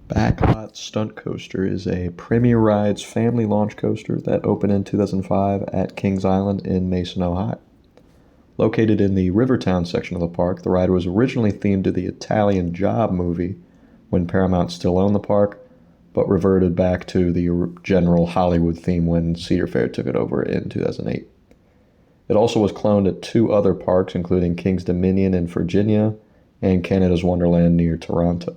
Backlot Stunt Coaster is a Premier Rides family launch coaster that opened in 2005 at Kings Island in Mason, Ohio. Located in the Rivertown section of the park, the ride was originally themed to the Italian Job movie when Paramount still owned the park, but reverted back to the general Hollywood theme when Cedar Fair took it over in 2008. It also was cloned at two other parks, including Kings Dominion in Virginia and Canada's Wonderland near Toronto.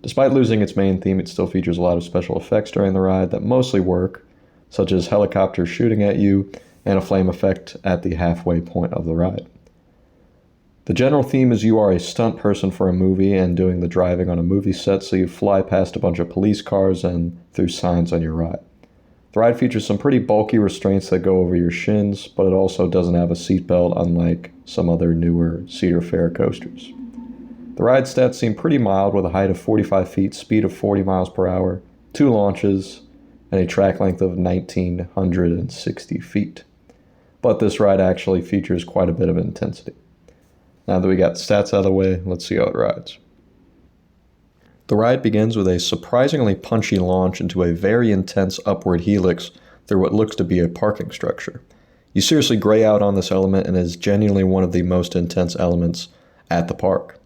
Despite losing its main theme, it still features a lot of special effects during the ride that mostly work, such as helicopters shooting at you and a flame effect at the halfway point of the ride. The general theme is you are a stunt person for a movie and doing the driving on a movie set, so you fly past a bunch of police cars and through signs on your ride. The ride features some pretty bulky restraints that go over your shins, but it also doesn't have a seatbelt unlike some other newer Cedar Fair coasters. The ride stats seem pretty mild with a height of 45 feet, speed of 40 miles per hour, 2 launches, and a track length of 1,960 feet. But this ride actually features quite a bit of intensity. Now that we got the stats out of the way, let's see how it rides. The ride begins with a surprisingly punchy launch into a very intense upward helix through what looks to be a parking structure. You seriously gray out on this element and it is genuinely one of the most intense elements at the park.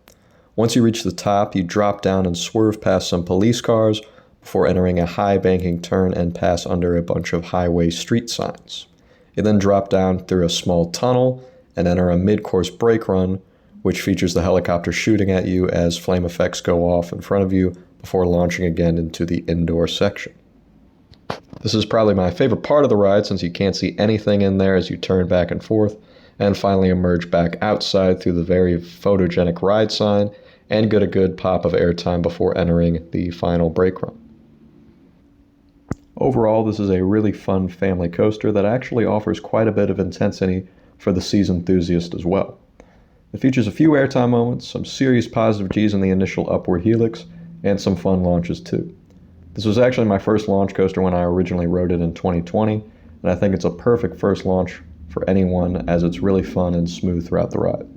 Once you reach the top, you drop down and swerve past some police cars before entering a high banking turn and pass under a bunch of highway street signs. You then drop down through a small tunnel and enter a mid-course brake run, which features the helicopter shooting at you as flame effects go off in front of you before launching again into the indoor section. This is probably my favorite part of the ride since you can't see anything in there as you turn back and forth, and finally emerge back outside through the very photogenic ride sign and get a good pop of airtime before entering the final brake run. Overall, this is a really fun family coaster that actually offers quite a bit of intensity for the seasoned enthusiast as well. It features a few airtime moments, some serious positive G's in the initial upward helix, and some fun launches too. This was actually my first launch coaster when I originally rode it in 2020, and I think it's a perfect first launch for anyone as it's really fun and smooth throughout the ride.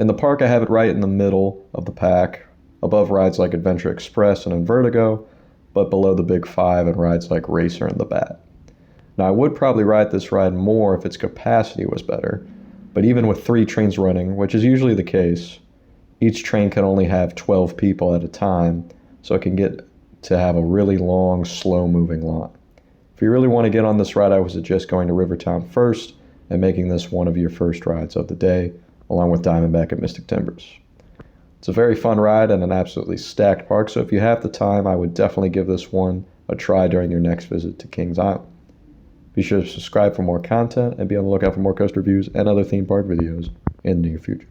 In the park, I have it right in the middle of the pack, above rides like Adventure Express and Invertigo, but below the Big Five and rides like Racer and the Bat. Now, I would probably ride this ride more if its capacity was better, but even with 3 trains running, which is usually the case, each train can only have 12 people at a time, so it can get to have a really long, slow-moving line. If you really want to get on this ride, I would suggest going to Rivertown first and making this one of your first rides of the day, along with Diamondback and Mystic Timbers. It's a very fun ride and an absolutely stacked park, so if you have the time, I would definitely give this one a try during your next visit to Kings Island. Be sure to subscribe for more content and be on the lookout for more coaster reviews and other theme park videos in the near future.